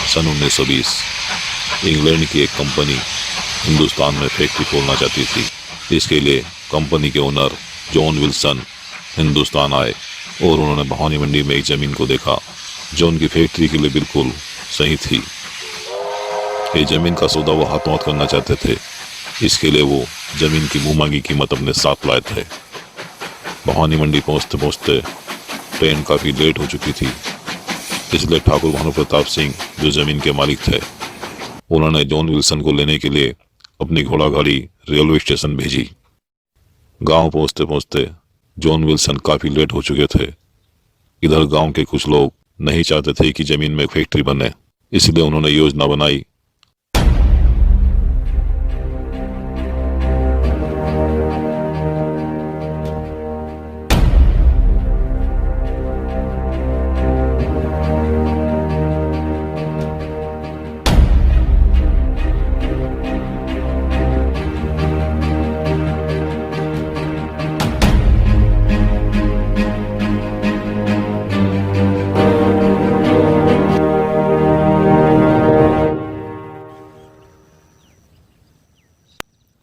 सन 1920 England की एक company Hindustan में फैक्ट्री खोलना चाहती थी। इसके लिए कंपनी के ओनर जॉन विल्सन हिंदुस्तान आए और उन्होंने भवानी मंडी में एक ज़मीन को देखा जो उनकी फैक्ट्री के लिए बिल्कुल सही थी। ये ज़मीन का सौदा वो हाथों हाथ करना चाहते थे। इसके लिए वो ज़मीन की मुँह मांगी कीमत अपने साथ लाए थे। भवानी मंडी पहुँचते पहुँचते ट्रेन काफ़ी लेट हो चुकी थी, इसलिए ठाकुर भानु प्रताप सिंह जो ज़मीन के मालिक थे उन्होंने जॉन विल्सन को लेने के लिए अपनी घोड़ा गाड़ी रेलवे स्टेशन भेजी। गांव पहुंचते पहुंचते जॉन विल्सन काफ़ी लेट हो चुके थे। इधर गांव के कुछ लोग नहीं चाहते थे कि ज़मीन में फैक्ट्री बने, इसलिए उन्होंने योजना बनाई।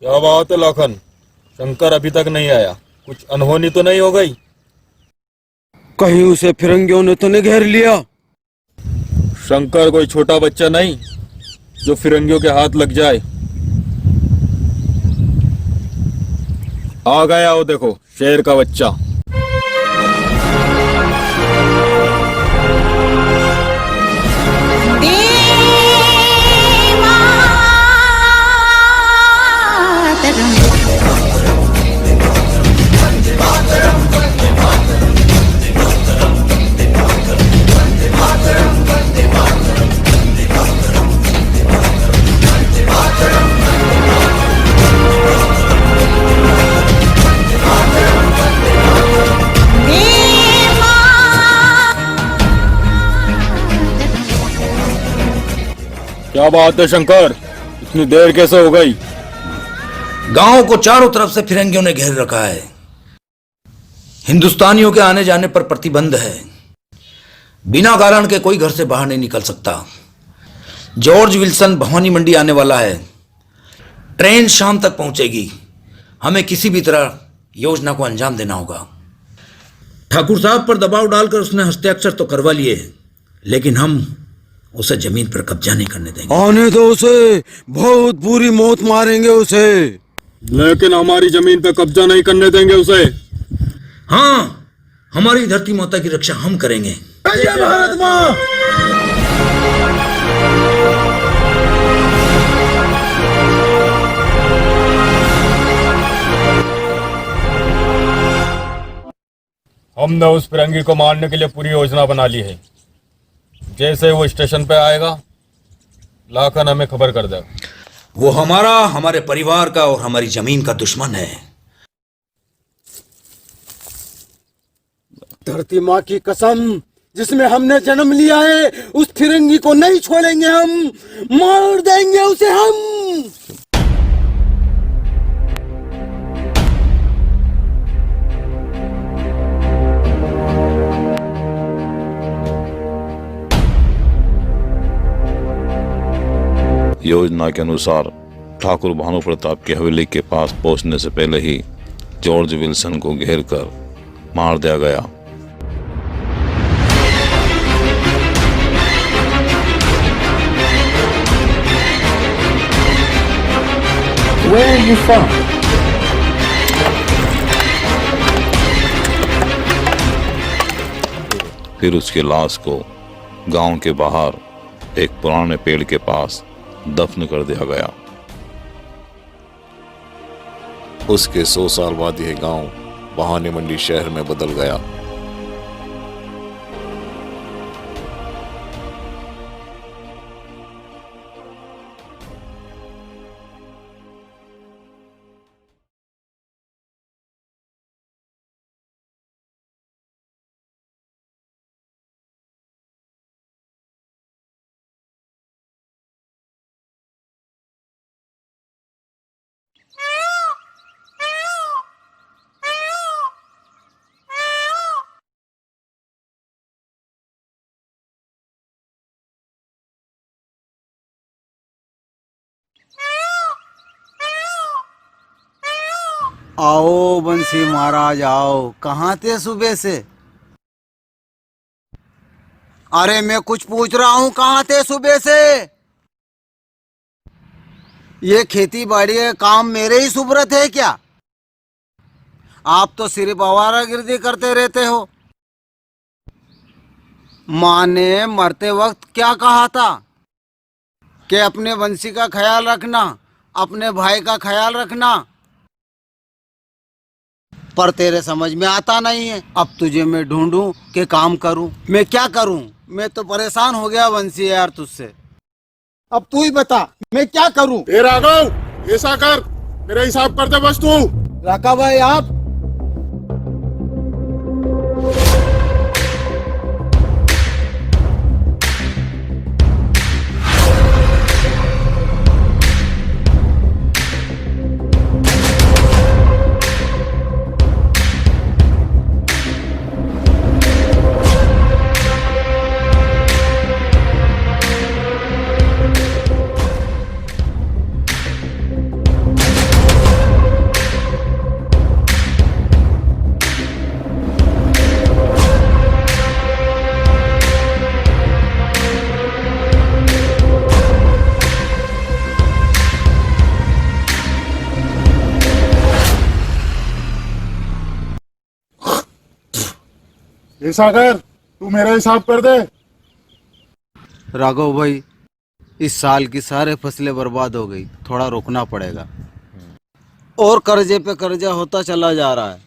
क्या बात है लाखन, शंकर अभी तक नहीं आया? कुछ अनहोनी तो नहीं हो गई? कहीं उसे फिरंगियों ने तो नहीं घेर लिया? शंकर कोई छोटा बच्चा नहीं जो फिरंगियों के हाथ लग जाए। आ गया वो, देखो शेर का बच्चा। क्या बात है शंकर, इतनी देर कैसे हो गई? गांव को चारों तरफ से फिरंगियों ने घेर रखा है। हिंदुस्तानियों के आने जाने पर प्रतिबंध है। बिना कारण के कोई घर से बाहर नहीं निकल सकता। जॉर्ज विल्सन भवानी मंडी आने वाला है। ट्रेन शाम तक पहुंचेगी। हमें किसी भी तरह योजना को अंजाम देना होगा। ठाकुर साहब पर दबाव डालकर उसने हस्ताक्षर तो करवा लिए, लेकिन हम उसे जमीन पर कब्जा नहीं करने देंगे। आने दो उसे, बहुत बुरी मौत मारेंगे उसे। लेकिन हमारी जमीन पे कब्जा नहीं करने देंगे उसे। हाँ, हमारी धरती माता की रक्षा हम करेंगे। जय भारत माँ। हमने उस फिरंगी को मारने के लिए पूरी योजना बना ली है। जैसे वो स्टेशन पे आएगा, लाखन हमें खबर कर दे। वो हमारा, हमारे परिवार का और हमारी जमीन का दुश्मन है। धरती माँ की कसम, जिसमें हमने जन्म लिया है, उस फिरंगी को नहीं छोड़ेंगे हम। मार देंगे उसे हम। योजना के अनुसार ठाकुर भानु प्रताप की हवेली के पास पहुंचने से पहले ही जॉर्ज विल्सन को घेर कर मार दिया गया। Where are you from? फिर उसकी लाश को गांव के बाहर एक पुराने पेड़ के पास दफन कर दिया गया। उसके 100 साल बाद यह गांव भवानी मंडी शहर में बदल गया। आओ बंसी महाराज आओ, कहाँ थे सुबह से? अरे मैं कुछ पूछ रहा हूँ, कहाँ थे सुबह से? ये खेती बाड़ी का काम मेरे ही सुब्रत है क्या? आप तो सिर्फ आवारागर्दी करते रहते हो। माँ ने मरते वक्त क्या कहा था कि अपने वंशी का ख्याल रखना, अपने भाई का ख्याल रखना, पर तेरे समझ में आता नहीं है। अब तुझे मैं ढूंढूं कि काम करूं, मैं क्या करूं? मैं तो परेशान हो गया वंशी यार तुझसे। अब तू ही बता मैं क्या करूं? ए राघव, ऐसा कर, मेरा हिसाब कर दे बस तू। राका भाई आप ऐसा कर, तू मेरा हिसाब कर दे। राघव भाई, इस साल की सारे फसलें बर्बाद हो गई, थोड़ा रुकना पड़ेगा। और कर्जे पे कर्जा होता चला जा रहा है।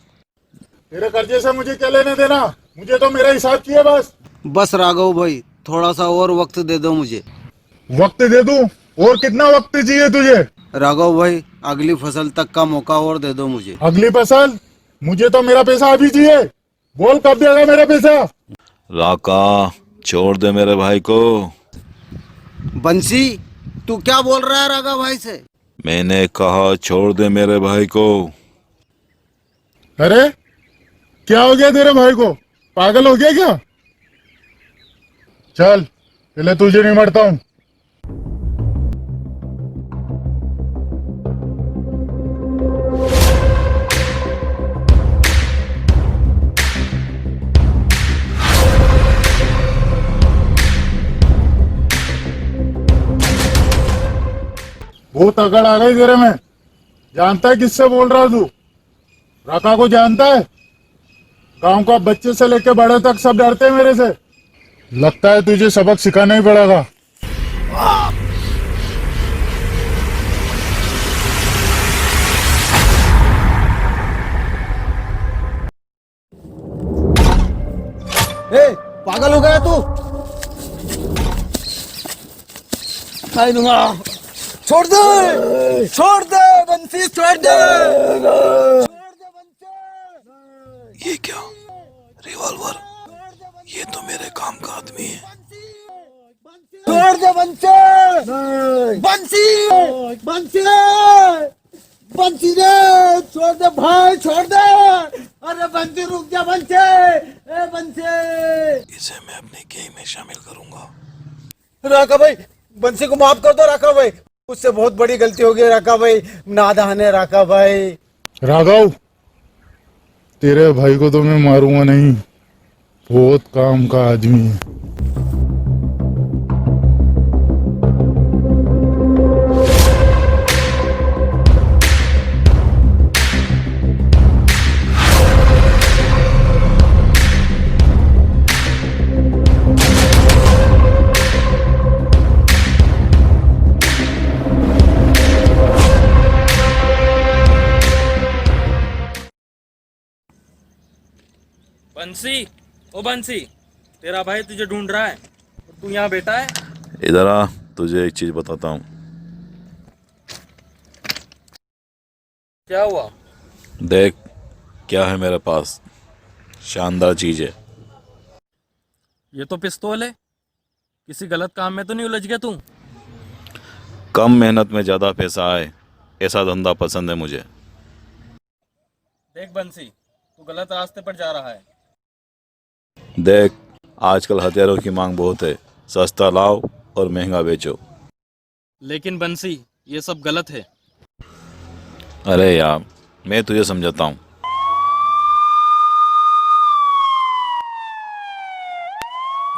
तेरे कर्जे से मुझे क्या लेने देना, मुझे तो मेरा हिसाब चाहिए बस। बस राघव भाई, थोड़ा सा और वक्त दे दो मुझे। वक्त दे दूं? और कितना वक्त चाहिए तुझे? राघव भाई, अगली फसल तक का मौका और दे दो मुझे। अगली फसल? मुझे तो मेरा पैसा अभी चाहिए। बोल कब देगा मेरा पैसा? राका, छोड़ दे मेरे भाई को। बंसी, तू क्या बोल रहा है राघव भाई से? मैंने कहा छोड़ दे मेरे भाई को। अरे क्या हो गया तेरे भाई को? पागल हो गया क्या? चल पहले तुझे नहीं मरता हूँ। बहुत अकड़ आ गई तेरे में। जानता है किससे बोल रहा तू? राका को जानता है? गांव का बच्चे से लेके बड़े तक सब डरते हैं मेरे से। लगता है तुझे सबक सिखाना ही पड़ेगा। ए, पागल हो गया तू? खाई दूंगा। छोड़ दे, छोड़ दे बंसी, छोड़ दे, छोड़ दे बंसी। ये क्या? रिवॉल्वर? ये तो मेरे काम का आदमी है। छोड़ दे बंसी, बंसी, बंसी, बंसी रे, छोड़ दे भाई, छोड़ दे। अरे बंसी रुक जा बंसी, ए बंसी। इसे मैं अपने गेम में शामिल करूंगा। राका भाई, बंसी को माफ कर दो राका भाई, उससे बहुत बड़ी गलती हो गई राका भाई, नादान है राका भाई। राघव, तेरे भाई को तो मैं मारूंगा नहीं, बहुत काम का आदमी है। बंसी, ओ बंसी, तेरा भाई तुझे ढूंढ रहा है और तू यहाँ बैठा है। इधर आ, तुझे एक चीज बताता हूँ। क्या हुआ? देख क्या है मेरे पास, शानदार चीज है। ये तो पिस्तौल है। किसी गलत काम में तो नहीं उलझ गया तू? कम मेहनत में ज्यादा पैसा आए, ऐसा धंधा पसंद है मुझे। देख बंसी, तू गलत रास्ते पर जा रहा है। देख, आजकल हथियारों की मांग बहुत है, सस्ता लाओ और महंगा बेचो। लेकिन बंसी, ये सब गलत है। अरे यार, मैं तुझे समझाता हूँ।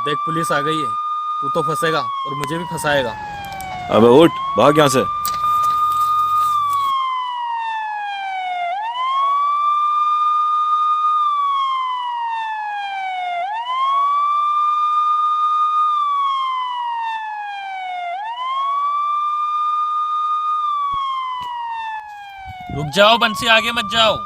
देख पुलिस आ गई है, तू तो फंसेगा और मुझे भी फंसाएगा। अबे उठ, भाग यहाँ से। रुक जाओ बंसी, आगे मत जाओ।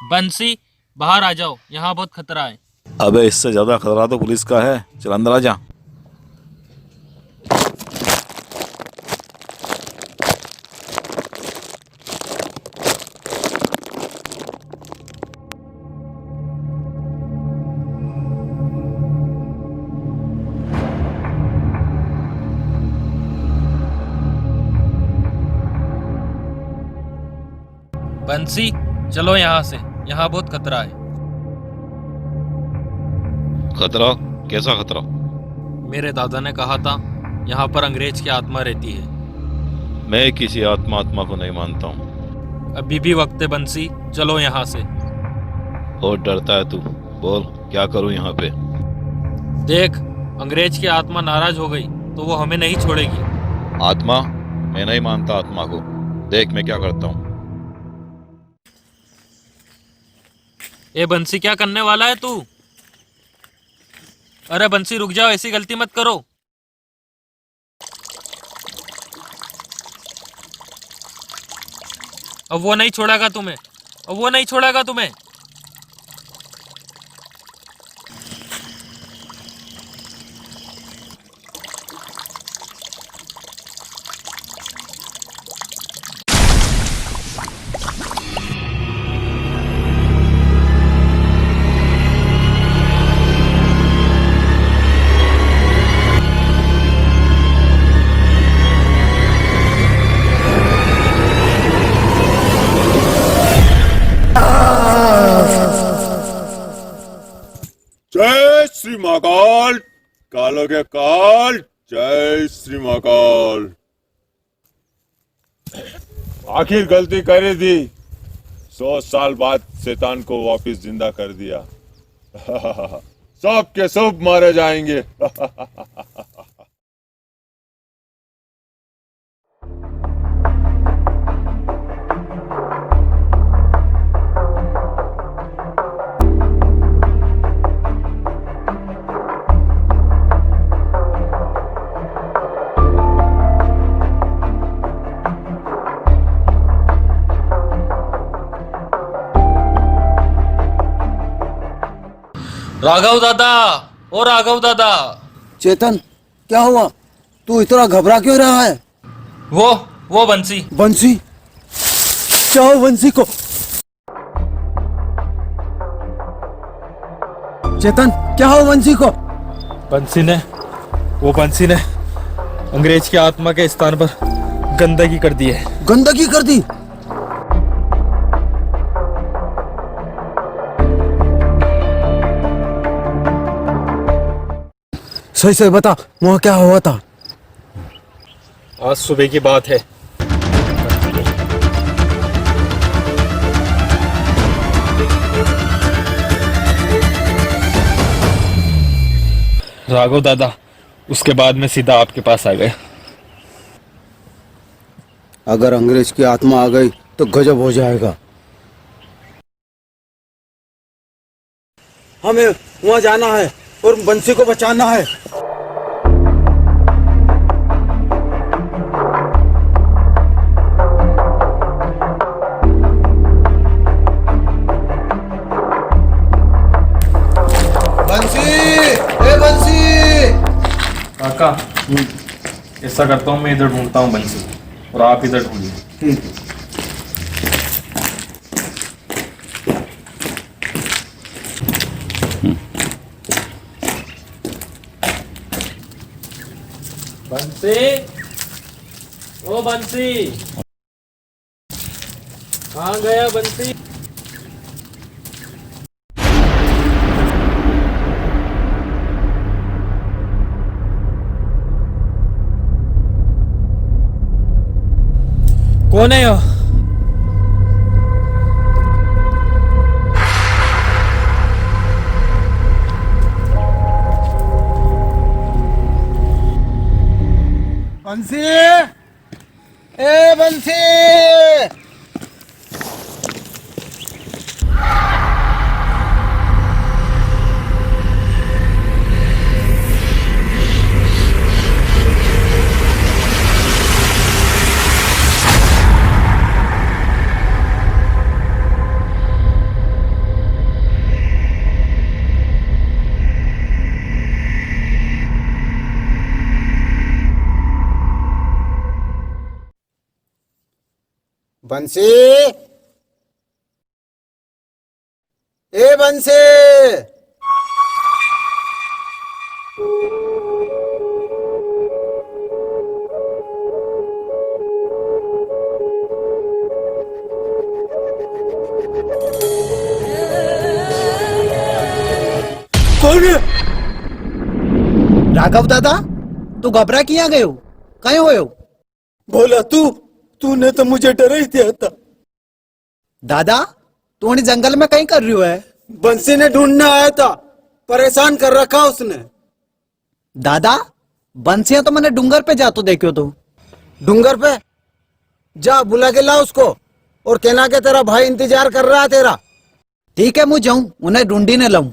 बंसी बाहर आ जाओ, यहाँ बहुत खतरा है। अबे इससे ज्यादा खतरा तो पुलिस का है। चल अंदर आ जा। बंसी चलो यहाँ से, यहाँ बहुत खतरा है। खतरा? कैसा खतरा? मेरे दादा ने कहा था यहाँ पर अंग्रेज की आत्मा रहती है। मैं किसी आत्मा को नहीं मानता हूँ। अभी भी वक्त है बंसी, चलो यहाँ से। और डरता है तू? बोल क्या करूँ यहाँ पे? देख, अंग्रेज की आत्मा नाराज हो गई तो वो हमें नहीं छोड़ेगी। आत्मा? मैं नहीं मानता आत्मा को। देख मैं क्या करता हूँ। ए बंसी, क्या करने वाला है तू? अरे बंसी रुक जाओ, ऐसी गलती मत करो। अब वो नहीं छोड़ेगा तुम्हें, अब वो नहीं छोड़ेगा तुम्हें। जय श्री महाकाल, कालो के काल, जय श्री महाकाल। आखिर गलती करी थी, 100 साल बाद शैतान को वापस जिंदा कर दिया। सब के सब मारे जाएंगे। राघव दादा, ओ राघव दादा। चेतन, क्या हुआ? तू इतना घबरा क्यों रहा है? वो बंसी। बंसी? चाहो बंसी को। चेतन, क्या हो बंसी को? बंसी ने अंग्रेज की आत्मा के स्थान पर गंदगी कर दी है। गंदगी कर दी? सही से बता, वहाँ क्या हुआ था? आज सुबह की बात है। राघव दादा, उसके बाद में सीधा आपके पास आ गए। अगर अंग्रेज की आत्मा आ गई तो गजब हो जाएगा। हमें वहाँ जाना है और बंसी को बचाना है। बंसी, ए बंसी! काका, ऐसा करता हूँ, मैं इधर ढूंढता हूँ बंसी और आप इधर ढूंढिए। ठीक है। बंसी, ओ बंसी, कहाँ गया बंसी? कौन है यो? बंसी, ए बंसी। बंसी, ए बंसी। कौन है? राघव दादा, तू घबरा किया गए हो? कहीं हो? बोला तूने तो मुझे डरा ही दिया था। दादा, तू उन्हें जंगल में कहीं कर रही हो है? बंसी ने ढूंढने आया था, परेशान कर रखा उसने। दादा, बंसियां तो मैंने डूंगर पे जा तो देखो तो। डूंगर पे जा, बुला के ला उसको और कहना के तेरा भाई इंतजार कर रहा है तेरा। ठीक है, मुझे जाऊं, उन्हें ढूंढी ने लाऊं।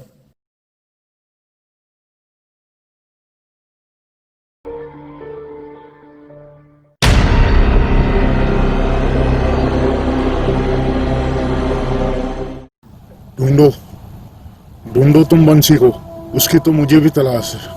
ढूंढो ढूंढो तुम बंसी को, उसकी तो मुझे भी तलाश है।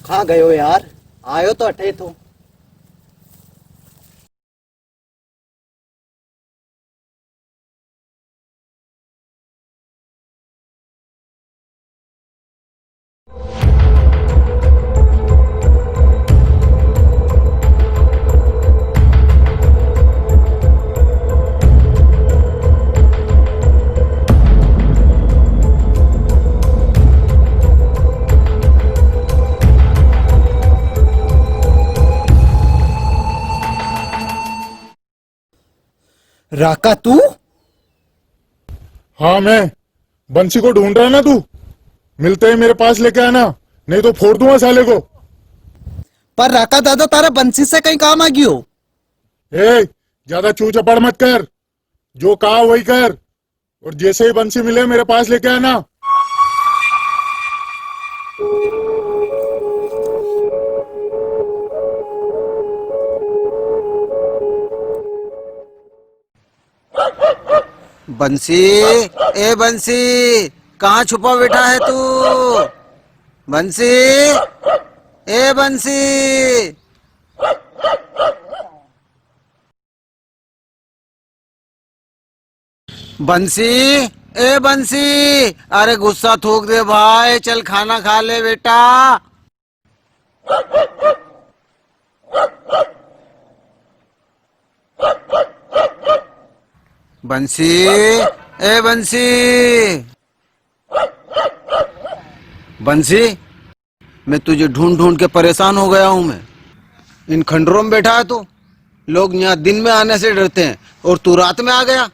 कहाँ गए हो यार? आयो तो अटे तो। राका तू? हाँ मैं। बंसी को ढूंढ रहा है ना तू? मिलते ही मेरे पास लेके आना, नहीं तो फोड़ दूंगा साले को। पर राका दादा, तारा बंसी से कहीं काम आ गई हो? ए, ज्यादा चू चपड़ मत कर, जो कहा वही कर, और जैसे ही बंसी मिले मेरे पास लेके आना। बंसी, ए बंसी, कहाँ छुपा बैठा है तू? बंसी, ए बंसी। बंसी, ए बंसी, अरे गुस्सा थूक दे भाई, चल खाना खा ले बेटा। बंसी, ए बंसी। बंसी, मैं तुझे ढूंढ ढूंढ के परेशान हो गया हूं। मैं इन खंडरों में बैठा है तू। लोग यहाँ दिन में आने से डरते हैं और तू रात में आ गया।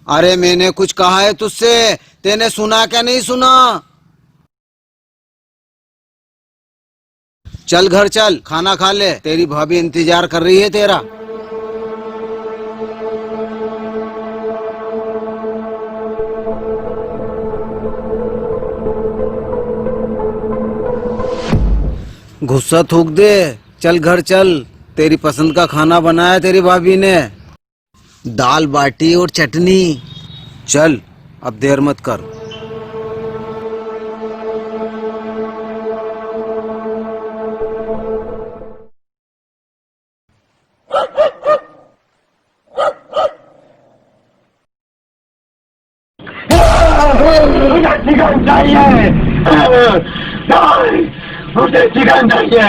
अरे मैंने कुछ कहा है तुझसे, तेने सुना क्या नहीं सुना? चल घर चल, खाना खा ले, तेरी भाभी इंतजार कर रही है तेरा। गुस्सा थूक दे, चल घर चल। तेरी पसंद का खाना बनाया तेरी भाभी ने, दाल बाटी और चटनी। चल अब देर मत कर। चिकन चाहिए, नहीं, मुझे चिकन चाहिए।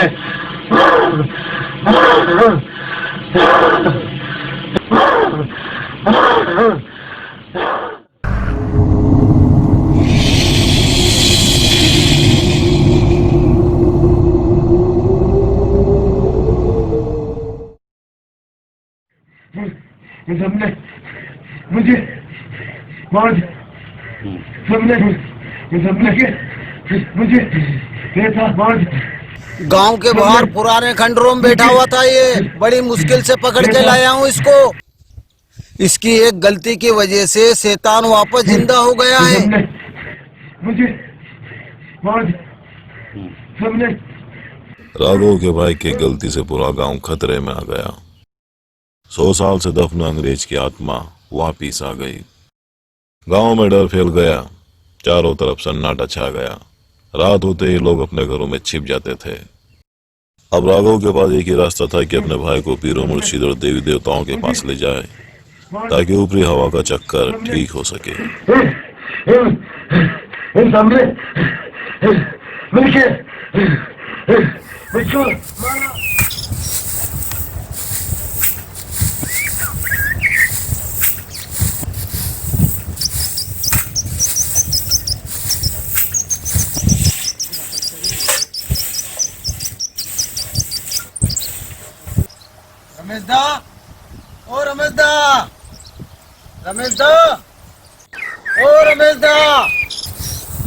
सबने मुझे मार, सबने मुझे ऐसा मार। गांव के बाहर पुराने खंडरों में बैठा हुआ था ये, बड़ी मुश्किल से पकड़ के लाया हूँ इसको। इसकी एक गलती की वजह से शैतान वापस जिंदा हो गया है। मुझे मार, सबने। राघव के भाई की गलती से पूरा गांव खतरे में आ गया। 100 साल से दफन अंग्रेज की आत्मा वापिस आ गई। गांव में डर फैल गया, चारों तरफ सन्नाटा छा गया। रात होते ही लोग अपने घरों में छिप जाते थे। अब राघव के पास एक ही रास्ता था कि अपने भाई को पीरों मुर्शिद और देवी देवताओं के पास ले जाए, ताकि ऊपरी हवा का चक्कर ठीक हो सके। रमेश दा, ओ रमेश दा, रमेश दा, ओ रमेश दा,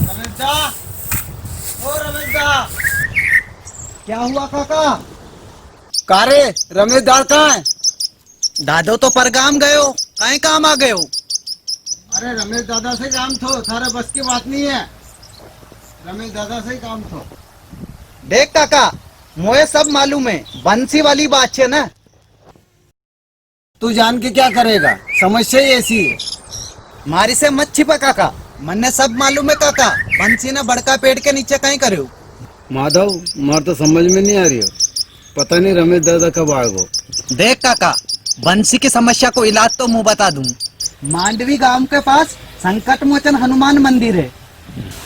रमेश दा, ओ रमेश दा। क्या हुआ काका? कारे रमेश दा कहाँ है? दादो तो परगाम गए हो, कहीं काम आ गए हो? अरे रमेश दादा से काम थो, थारे बस की बात नहीं है। रमेश दादा से ही काम थो। देख काका, मुझे सब मालूम है, बंसी वाली बात है ना। तू जान के क्या करेगा, समस्या ही ऐसी है। मारी से मत छिपा काका, मन्ने सब मालूम है काका। बंसी ने बड़का पेड़ के नीचे कहीं करे हो। माधव, मार तो समझ में नहीं आ रही हो, पता नहीं रमेश दादा कब आएगो। देख काका, बंसी की समस्या को इलाज तो मुंह बता दूं। मांडवी गांव के पास संकट मोचन हनुमान मंदिर है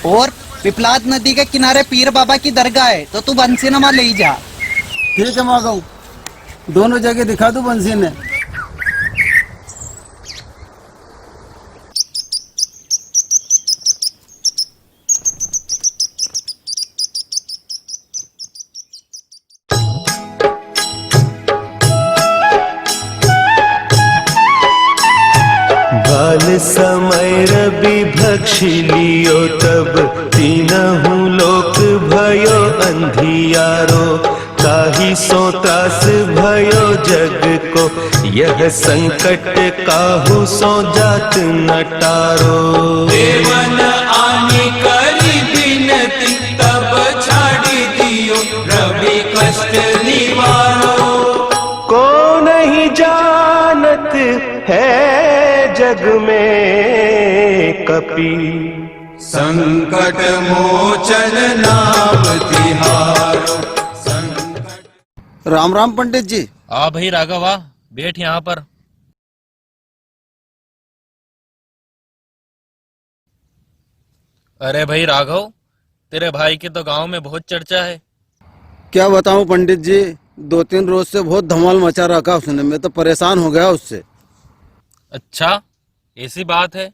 और पिपलाद नदी के किनारे पीर बाबा की दरगाह है, तो तू बंसी नमा ले जा। ठीक है माधव, दोनों जगह दिखा दू बंसी ने। बाल समय रवि भक्षिलियो तब तीनहु लोक भयो अंधियारो। ताहि सो त्रास भयो जग को, यह संकट काहू सो जात न टारो। देवन आनी करी बिनती, तब छाड़ी दियो रवि कष्ट निवारो। को नहीं जानत है जग में कपि, संकट मोचन नाम तिहारो। राम राम पंडित जी। आ भाई राघव, आ बैठ यहाँ पर। अरे भाई राघव, तेरे भाई की तो गांव में बहुत चर्चा है। क्या बताऊं पंडित जी, 2-3 रोज से बहुत धमाल मचा रखा उसने, मैं तो परेशान हो गया उससे। अच्छा, ऐसी बात है?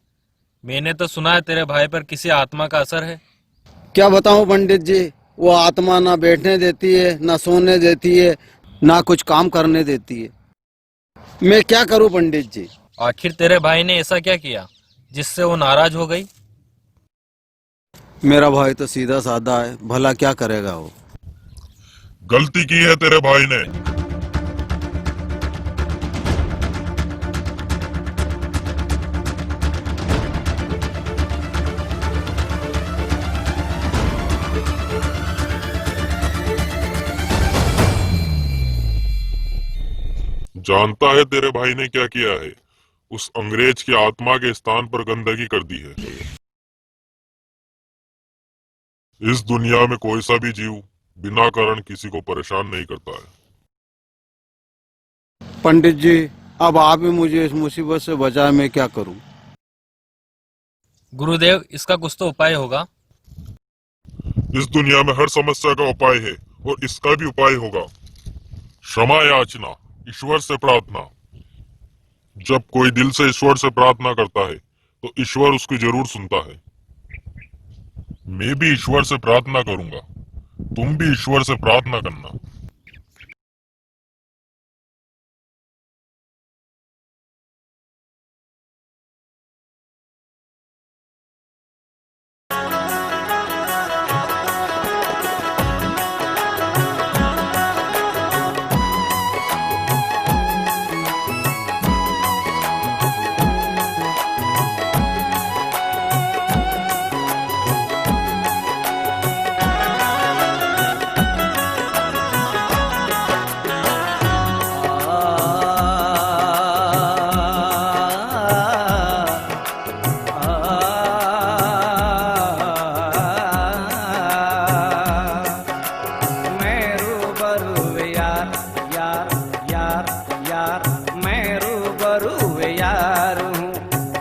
मैंने तो सुना है तेरे भाई पर किसी आत्मा का असर है। क्या बताऊं पंडित जी, वो आत्मा ना बैठने देती है, ना सोने देती है, ना कुछ काम करने देती है। मैं क्या करूं पंडित जी? आखिर तेरे भाई ने ऐसा क्या किया जिससे वो नाराज हो गई? मेरा भाई तो सीधा साधा है, भला क्या करेगा वो। गलती की है तेरे भाई ने। जानता है तेरे भाई ने क्या किया है? उस अंग्रेज की आत्मा के स्थान पर गंदगी कर दी है। इस दुनिया में कोई सा भी जीव बिना कारण किसी को परेशान नहीं करता है। पंडित जी, अब आप ही मुझे इस मुसीबत से बचाए, मैं क्या करूं? गुरुदेव, इसका कुछ तो उपाय होगा। इस दुनिया में हर समस्या का उपाय है और इसका भी उपाय होगा। क्षमा याचना, ईश्वर से प्रार्थना। जब कोई दिल से ईश्वर से प्रार्थना करता है तो ईश्वर उसकी जरूर सुनता है। मैं भी ईश्वर से प्रार्थना करूंगा, तुम भी ईश्वर से प्रार्थना करना।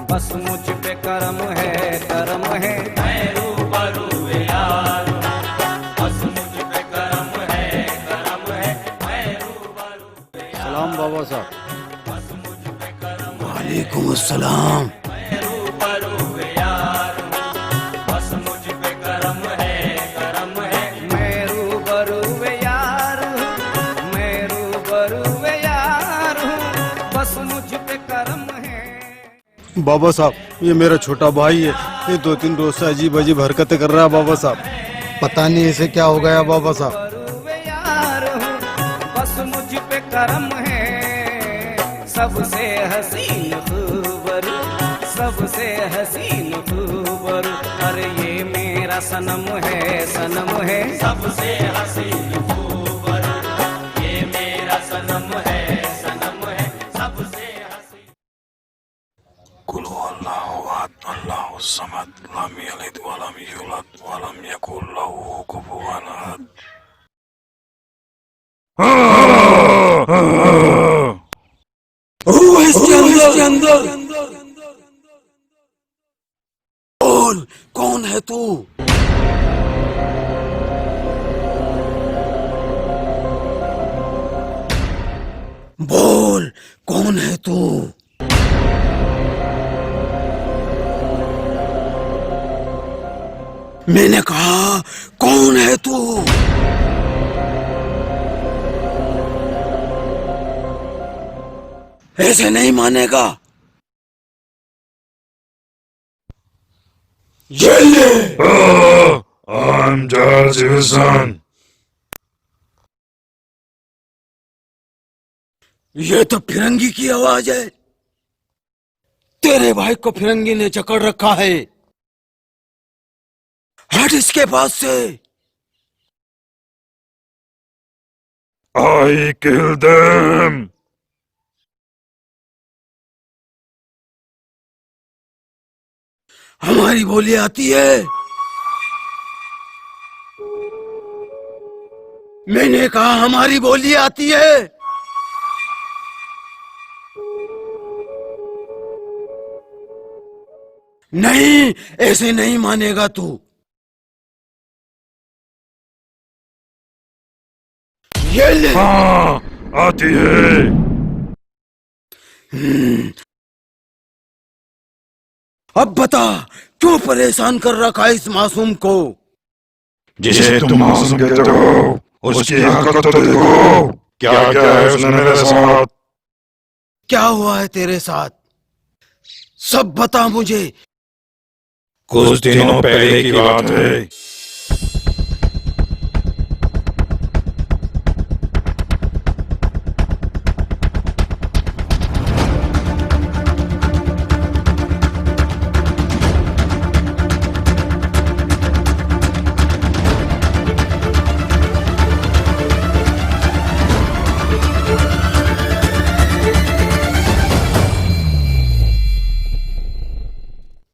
बस मुझ पे करम है, करम है। मैं रूबरू यार हूँ, बस मुझ पे करम है, करम है। मैं रूबरू। सलाम बाबा साहब। बस मुझ पे करम। वालेकुम अस्सलाम। मैं रूबरू यार हूँ, बस मुझ पे करम है, करम है। मैं रूबरू यार हूँ, मैं रूबरू यार हूँ, बस मुझ पे करम है। बाबा साहब, ये मेरा छोटा भाई है, ये 2-3 रोज से अजीब अजीब हरकतें कर रहा है बाबा साहब। पता नहीं इसे क्या हो गया बाबा साहब। बस मुझ पे करम है, सबसे हसीन खूबरू, सबसे हसीन खूबरू। अरे ये मेरा सनम है, सनम है। सबसे हसीन खूबरू, ये मेरा सनम है, सनम है। सबसे अल्लाहु समद लम यलिद वलम यूलद वलम यकुल लहू कुफुवन अहद। रूह इसके अंदर। बोल, कौन है तू? बोल, कौन है तू? मैंने कहा, कौन है तू? ऐसे नहीं मानेगा। I'm George Wilson. ये तो फिरंगी की आवाज है। तेरे भाई को फिरंगी ने जकड़ रखा है। हट इसके पास से। I killed them. हमारी बोली आती है। मैंने कहा हमारी बोली आती है। नहीं, ऐसे नहीं मानेगा तू। ये ले। हाँ, आती है। अब बता, क्यों परेशान कर रखा है इस मासूम को? जिसे तुम मासूम कहते हो, उसकी हरकत तो देखो। क्या क्या है उसने मेरे साथ? क्या हुआ है तेरे साथ? सब बता मुझे। कुछ दिनों पहले की बात है।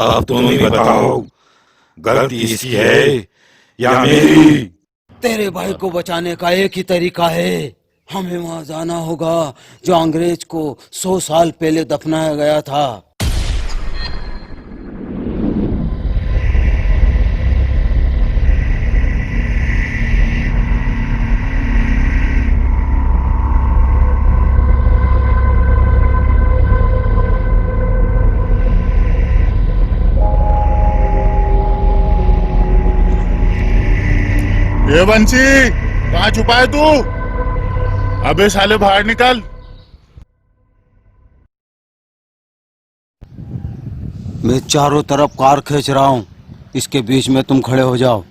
अब तुम ही बताओ, गलती इसकी है या मेरी? तेरे भाई को बचाने का एक ही तरीका है, हमें वहां जाना होगा जो अंग्रेज को 100 साल पहले दफनाया गया था। ये बंसी, कहाँ छुपा है तू? अबे साले बाहर निकल। मैं चारों तरफ कार खींच रहा हूँ, इसके बीच में तुम खड़े हो जाओ।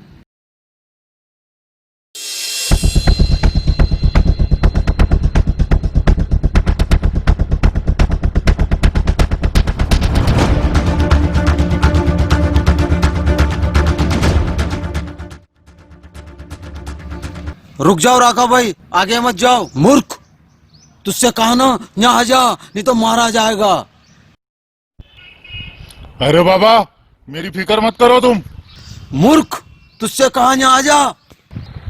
रुक जाओ राका भाई, आगे मत जाओ। मूर्ख, तुझसे कहा ना यहाँ जा, नहीं तो मारा जाएगा। अरे बाबा, मेरी फिक्र मत करो तुम। मूर्ख, तुझसे कहा यहाँ जा।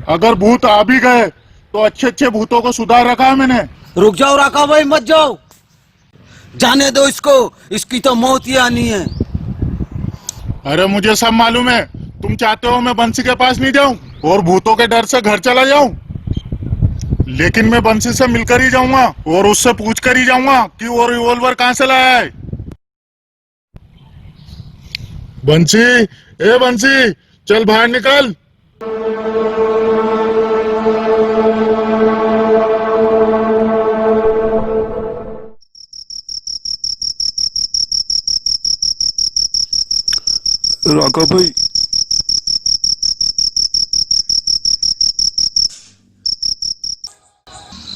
अगर भूत आ भी गए तो अच्छे अच्छे भूतों को सुधार रखा है मैंने। रुक जाओ राका भाई, मत जाओ, जाने दो इसको, इसकी तो मौत ही आनी है। अरे मुझे सब मालूम है, तुम चाहते हो मैं बंसी के पास नहीं जाऊं और भूतों के डर से घर चला जाऊं, लेकिन मैं बंसी से मिलकर ही जाऊंगा और उससे पूछ कर ही जाऊंगा कि वो रिवॉल्वर कहां से लाया है। बंसी, ए बंसी, चल बाहर निकल।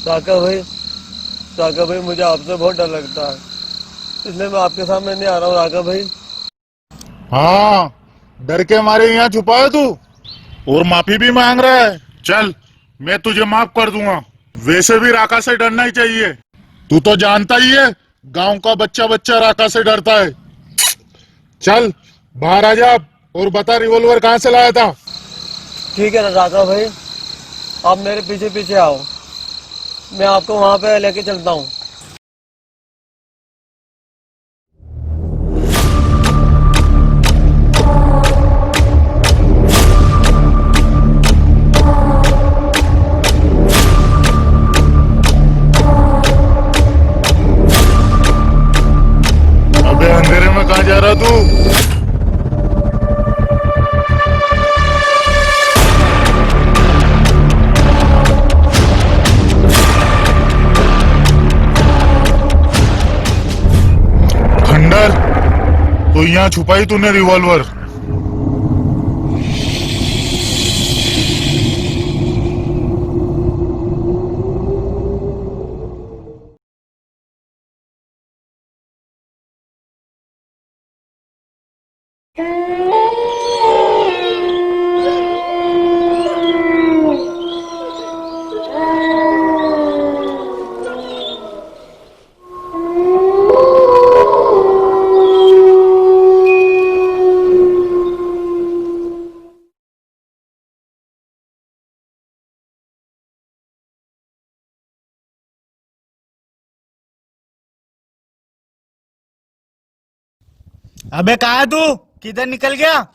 राका भाई, राका भाई मुझे आपसे बहुत डर लगता है, इसलिए मैं आपके सामने नहीं आ रहा हूँ राका भाई। हाँ, डर के मारे यहाँ छुपा है तू और माफी भी मांग रहा है। चल, मैं तुझे माफ कर दूंगा। वैसे भी राका से डरना ही चाहिए, तू तो जानता ही है गांव का बच्चा बच्चा राका से डरता है। चल बाहर आ जा और बता रिवॉल्वर कहाँ से लाया था। ठीक है ना राका भाई, आप मेरे पीछे पीछे आओ, मैं आपको वहां पे लेके चलता हूँ। अबे अंधेरे में कहाँ जा रहा तू? खंडर, तो यहाँ छुपाई तूने रिवॉल्वर? अबे कहाँ है तू? किधर निकल गया?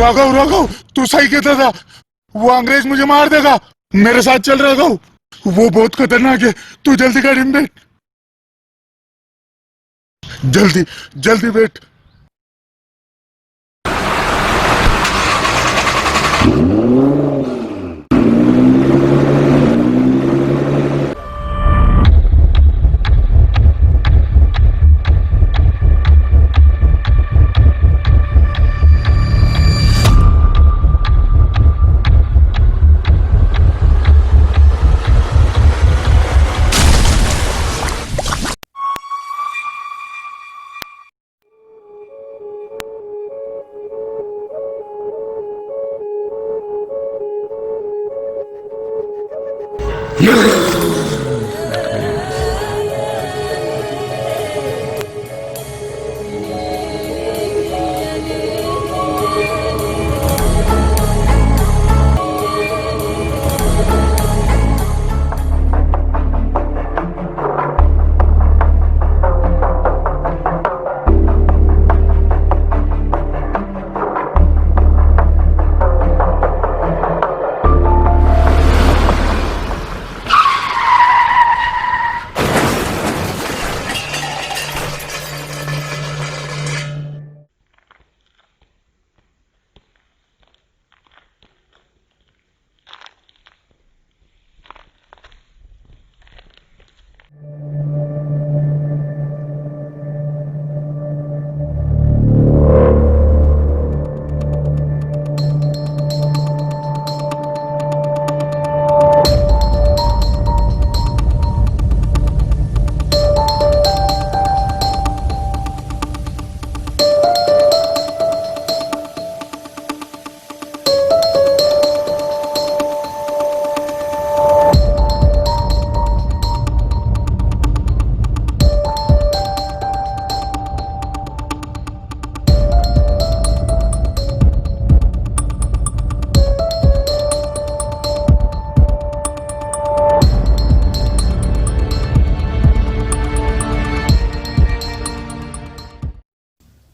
राघव राघव, तू सही कहता था, वो अंग्रेज मुझे मार देगा। मेरे साथ चल राघव, वो बहुत खतरनाक है। तू जल्दी गाड़ी में बैठ, जल्दी जल्दी बैठ।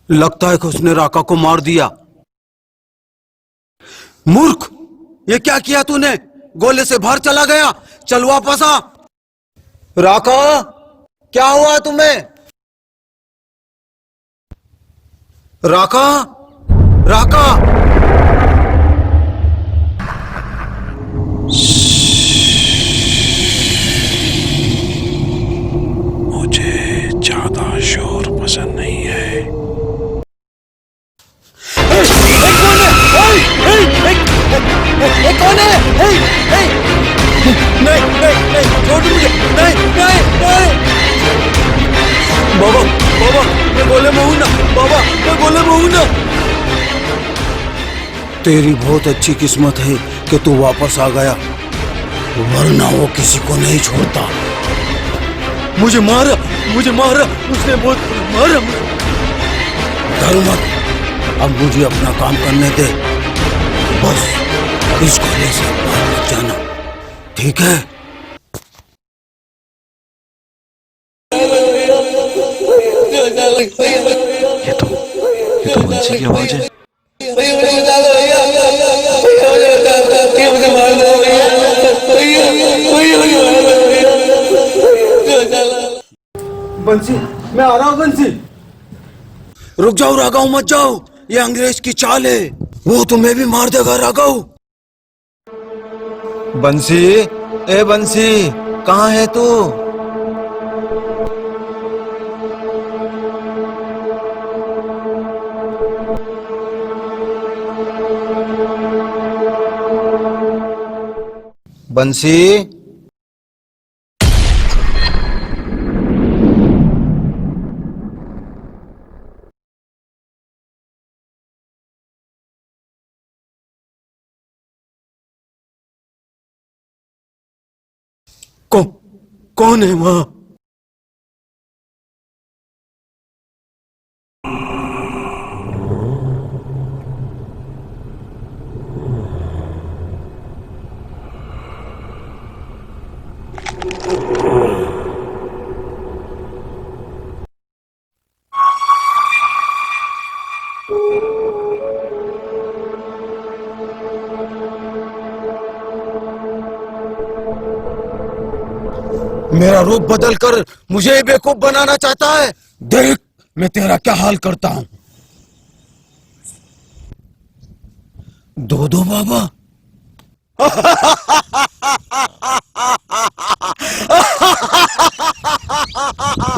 लगता है कि उसने राका को मार दिया। मूर्ख, ये क्या किया तूने? गोले से बाहर चला गया। चल वापस आ। राका, क्या हुआ तुम्हें? राका, राका। मुझे ज्यादा शोर पसंद नहीं है। कौन है? नहीं नहीं नहीं, छोड़ मुझे। नहीं नहीं नहीं, बाबा बाबा, मैं गोले में हूं ना। बाबा, मैं गोले में हूं ना। तेरी बहुत अच्छी किस्मत है कि तू वापस आ गया, वरना वो किसी को नहीं छोड़ता। मुझे मारा, मुझे मारा, उसने बहुत मारा। डर मत, अब मुझे अपना काम करने दे। बस इस गोले से बाहर मत जाना, ठीक है? ये तो बंसी की आवाज है। बंसी, मैं आ रहा हूँ। बंसी, रुक जाओ राघव, मत जाओ। ये अंग्रेज की चाल है, वो तुम्हें भी मार देगा राघव। बंसी, ए बंसी, कहाँ है तू? बंसी, कौन है वहां? मेरा रूप बदल कर मुझे बेवकूफ बनाना चाहता है। देख मैं तेरा क्या हाल करता हूं। दो दो बाबा।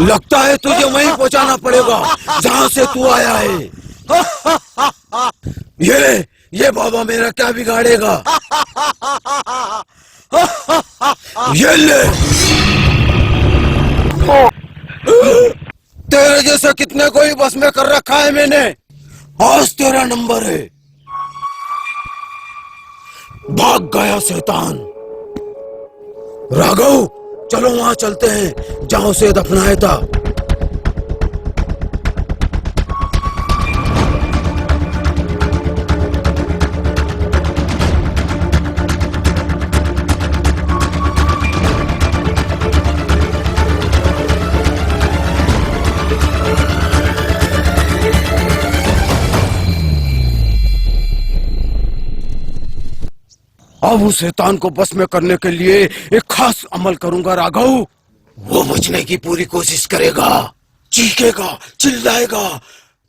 लगता है तुझे वहीं पहुंचाना पड़ेगा जहां से तू आया है। ये बाबा मेरा क्या बिगाड़ेगा। ये ले। तेरे जैसे कितने को ही बस में कर रखा है मैंने। आज तेरा नंबर है। भाग गया शैतान। राघव चलो वहां चलते हैं जहां उसे दफनाया था। अब उस शैतान को बस में करने के लिए एक खास अमल करूंगा राघव। वो बचने की पूरी कोशिश करेगा, चीखेगा, चिल्लाएगा,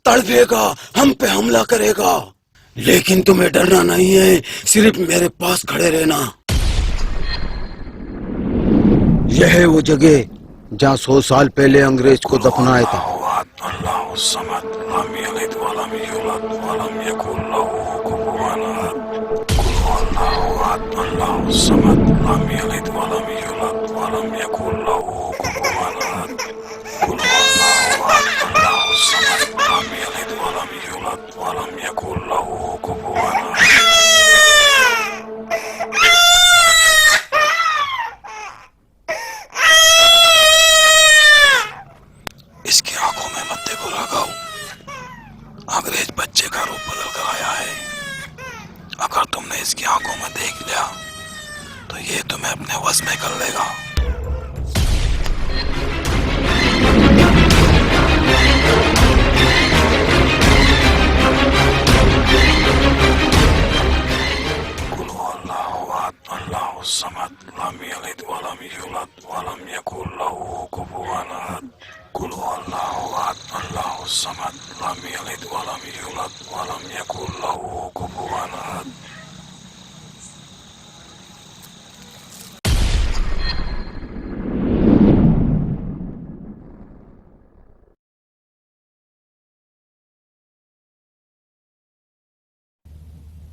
तड़पेगा, हम पे हमला करेगा। लेकिन तुम्हें डरना नहीं है, सिर्फ मेरे पास खड़े रहना। यह है वो जगह जहाँ 100 साल पहले अंग्रेज को दफनाया था। इसकी आंखों में मत देखो राघव, अंग्रेज बच्चे का रूप बदल कर आया है। अगर तुमने इसकी आंखों में देख लिया तो ये तुम्हें अपने वश में कर लेगा।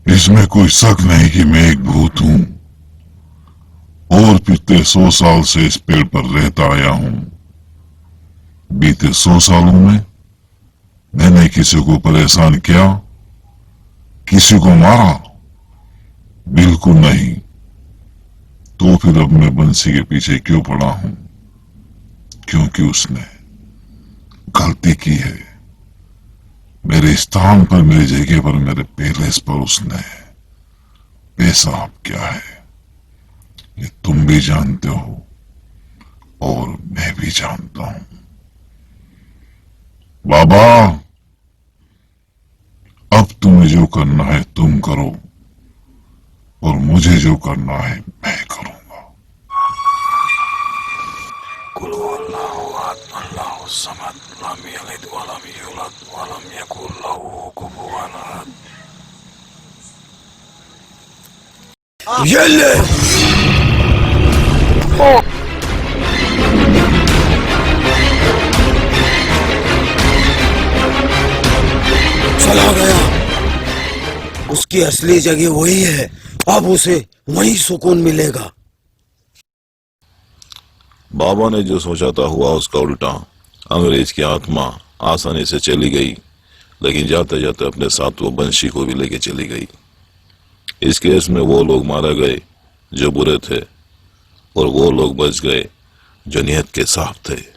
इसमें कोई शक नहीं कि मैं एक भूत हूं और पिछले 100 साल से इस पेड़ पर रहता आया हूं। बीते 100 सालों में मैंने किसी को परेशान किया, किसी को मारा? बिल्कुल नहीं। तो फिर अब मैं बंसी के पीछे क्यों पड़ा हूं? क्योंकि उसने गलती की है। मेरे स्थान पर, मेरी जगह पर, मेरे पैलेस पर उसने पेशाब किया है। ये तुम भी जानते हो और मैं भी जानता हूं। बाबा अब तुम्हें जो करना है तुम करो और मुझे जो करना है मैं करूंगा। ये ले। चला गया। उसकी असली जगह वही है। अब उसे वहीं सुकून मिलेगा। बाबा ने जो सोचा था हुआ उसका उल्टा। अंग्रेज की आत्मा आसानी से चली गई, लेकिन जाते जाते अपने साथ वो बंशी को भी लेके चली गई। इस केस में वो लोग मारे गए जो बुरे थे और वो लोग बच गए जो नियत के साफ थे।